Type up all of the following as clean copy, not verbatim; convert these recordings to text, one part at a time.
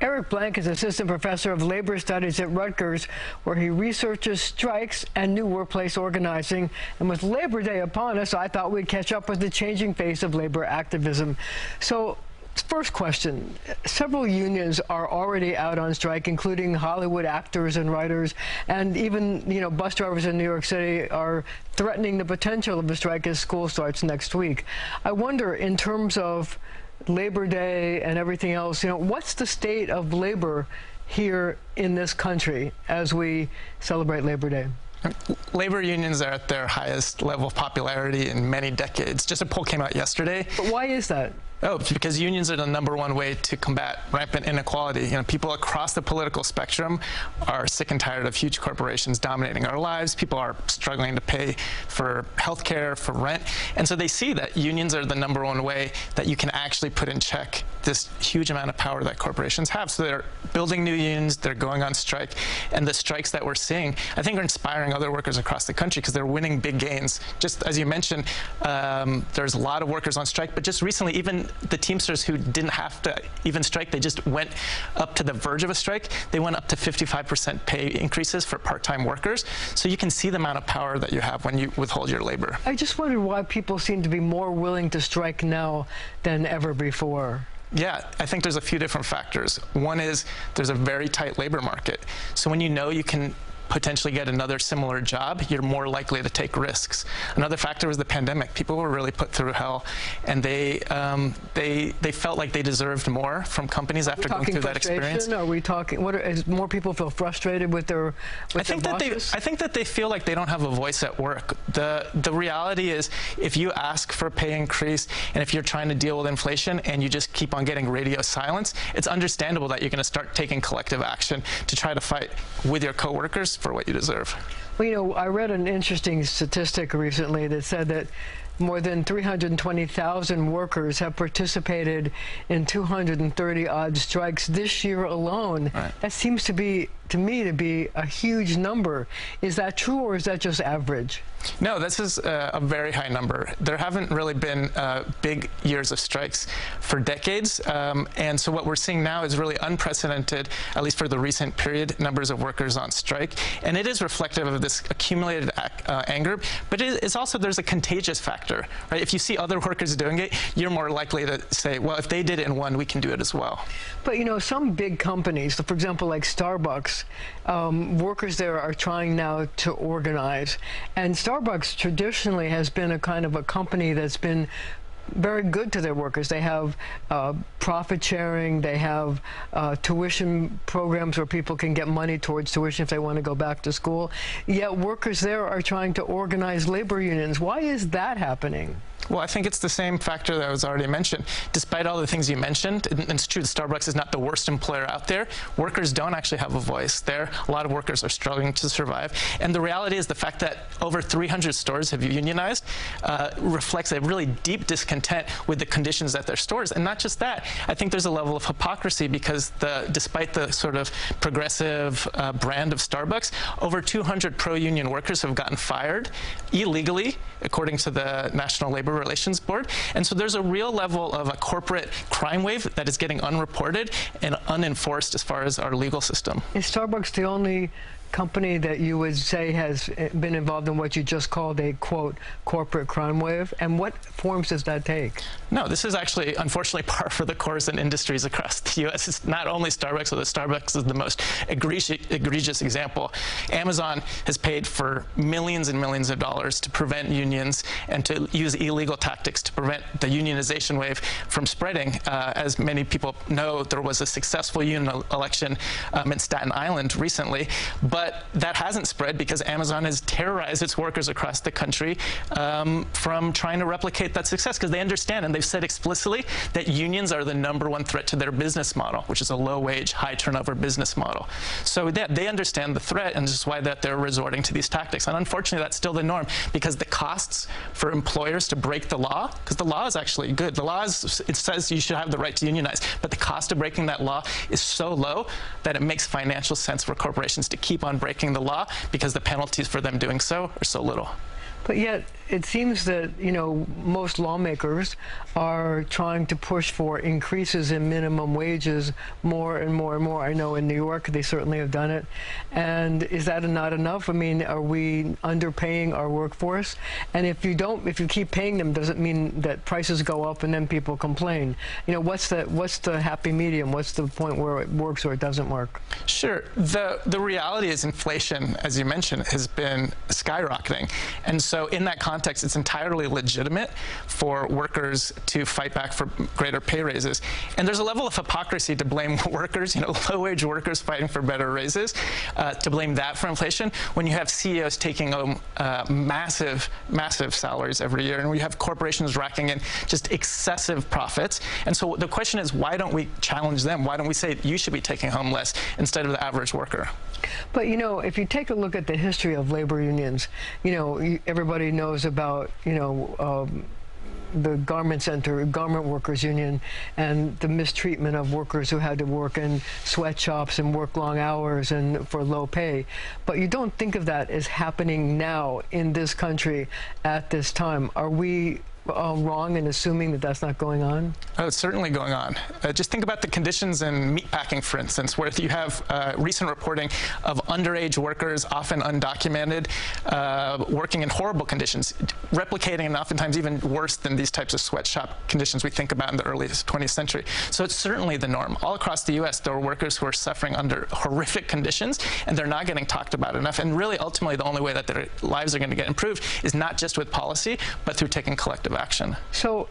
Eric Blanc is assistant professor of labor studies at Rutgers, where he researches strikes and new workplace organizing. And with Labor Day upon us, I thought we'd catch up with the changing face of labor activism. So, first question, several unions are already out on strike, including Hollywood actors and writers, and even, bus drivers in New York City are threatening the potential of a strike as school starts next week. I wonder, in terms of Labor Day and everything else, what's the state of labor here in this country as we celebrate Labor Day? Labor unions are at their highest level of popularity in many decades. Just a poll came out yesterday. But why is that? Oh, it's because unions are the #1 way to combat rampant inequality. People across the political spectrum are sick and tired of huge corporations dominating our lives. People are struggling to pay for health care, for rent. And so they see that unions are the #1 way that you can actually put in check this huge amount of power that corporations have. So they're building new unions, they're going on strike. And the strikes that we're seeing, I think, are inspiring other workers across the country because they're winning big gains. Just as you mentioned, there's a lot of workers on strike, but just recently, even the Teamsters who didn't have to even strike, they just went up to the verge of a strike. They went up to 55% pay increases for part-time workers. So you can see the amount of power that you have when you withhold your labor. I just wondered why people seem to be more willing to strike now than ever before. Yeah, I think there's a few different factors. One is there's a very tight labor market. So when you know you can potentially get another similar job, you're more likely to take risks. Another factor was the pandemic. People were really put through hell, and they felt like they deserved more from companies after going through that experience. Are we talking? Is more people feel frustrated with their bosses? I think that they feel like they don't have a voice at work. The reality is, if you ask for a pay increase and if you're trying to deal with inflation and you just keep on getting radio silence, it's understandable that you're going to start taking collective action to try to fight with your coworkers for what you deserve. Well, I read an interesting statistic recently that said that more than 320,000 workers have participated in 230-odd strikes this year alone. Right. That seems to me to be a huge number. Is that true, or is that just average? No, this is a very high number. There haven't really been big years of strikes for decades, and so what we're seeing now is really unprecedented, at least for the recent period, numbers of workers on strike. And it is reflective of this accumulated anger, but it's also, there's a contagious factor, right? If you see other workers doing it, you're more likely to say, well, if they did it in one, we can do it as well. But some big companies, for example, like Starbucks, workers there are trying now to organize. And Starbucks traditionally has been a kind of a company that's been very good to their workers. They have profit sharing, they have tuition programs where people can get money towards tuition if they want to go back to school. Yet workers there are trying to organize labor unions. Why is that happening? Well, I think it's the same factor that was already mentioned. Despite all the things you mentioned, and it's true that Starbucks is not the worst employer out there, workers don't actually have a voice there. A lot of workers are struggling to survive. And the reality is the fact that over 300 stores have unionized reflects a really deep discontent with the conditions at their stores. And not just that, I think there's a level of hypocrisy because despite the sort of progressive brand of Starbucks, over 200 pro-union workers have gotten fired illegally, according to the National Labor Relations Board. And so there's a real level of a corporate crime wave that is getting unreported and unenforced as far as our legal system. Is Starbucks the only company that you would say has been involved in what you just called a, quote, corporate crime wave? And what forms does that take? No, this is actually, unfortunately, par for the course in industries across the U.S. It's not only Starbucks, although Starbucks is the most egregious example. Amazon has paid for millions and millions of dollars to prevent unions and to use illegal tactics to prevent the unionization wave from spreading. As many people know, there was a successful union election in Staten Island recently, but that hasn't spread because Amazon has terrorized its workers across the country from trying to replicate that success, because they understand, and they've said explicitly, that unions are the #1 threat to their business model, which is a low-wage, high-turnover business model. So they understand the threat, and this is why they're resorting to these tactics. And unfortunately, that's still the norm, because the costs for employers to break the law, because the law is actually good. The law it says you should have the right to unionize, but the cost of breaking that law is so low that it makes financial sense for corporations to keep on breaking the law because the penalties for them doing so are so little. But yet, it seems that, most lawmakers are trying to push for increases in minimum wages more and more and more. I know in New York they certainly have done it. And is that not enough? I mean, are we underpaying our workforce? And if you keep paying them, does it mean that prices go up and then people complain? What's the happy medium? What's the point where it works or it doesn't work? Sure. The reality is inflation, as you mentioned, has been skyrocketing. And so in that context, it's entirely legitimate for workers to fight back for greater pay raises. And there's a level of hypocrisy to blame workers, low-wage workers fighting for better raises, to blame that for inflation when you have CEOs taking home massive salaries every year, and we have corporations racking in just excessive profits. And so the question is, why don't we challenge them? Why don't we say you should be taking home less instead of the average worker? But, if you take a look at the history of labor unions, everybody knows about, the garment workers union and the mistreatment of workers who had to work in sweatshops and work long hours and for low pay. But you don't think of that as happening now in this country at this time. Are we wrong in assuming that that's not going on? Oh, it's certainly going on. Just think about the conditions in meatpacking, for instance, where you have recent reporting of underage workers, often undocumented, working in horrible conditions, replicating and oftentimes even worse than these types of sweatshop conditions we think about in the early 20th century. So it's certainly the norm. All across the U.S., there are workers who are suffering under horrific conditions, and they're not getting talked about enough. And really, ultimately, the only way that their lives are going to get improved is not just with policy, but through taking collective action. So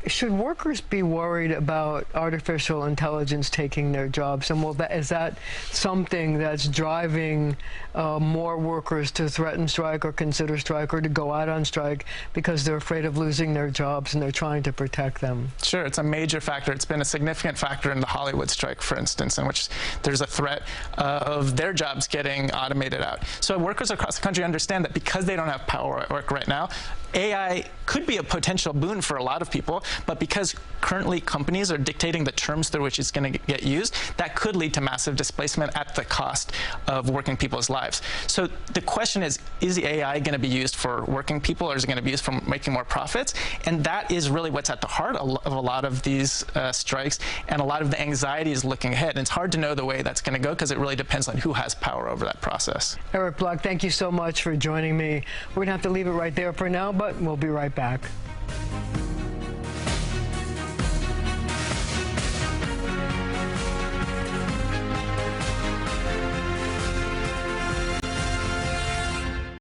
should workers be worried about artificial intelligence taking their jobs? And is that something that's driving more workers to threaten strike or consider strike or to go out on strike because they're afraid of losing their jobs and they're trying to protect them? Sure, it's a major factor. It's been a significant factor in the Hollywood strike, for instance, in which there's a threat of their jobs getting automated out. So workers across the country understand that because they don't have power at work right now, AI could be a potential boon for a lot of people, but because currently companies are dictating the terms through which it's going to get used, that could lead to massive displacement at the cost of working people's lives. So the question is the AI going to be used for working people, or is it going to be used for making more profits? And that is really what's at the heart of a lot of these strikes, and a lot of the anxiety is looking ahead. And it's hard to know the way that's going to go because it really depends on who has power over that process. Eric Blanc, thank you so much for joining me. We're going to have to leave it right there for now, but we'll be right back.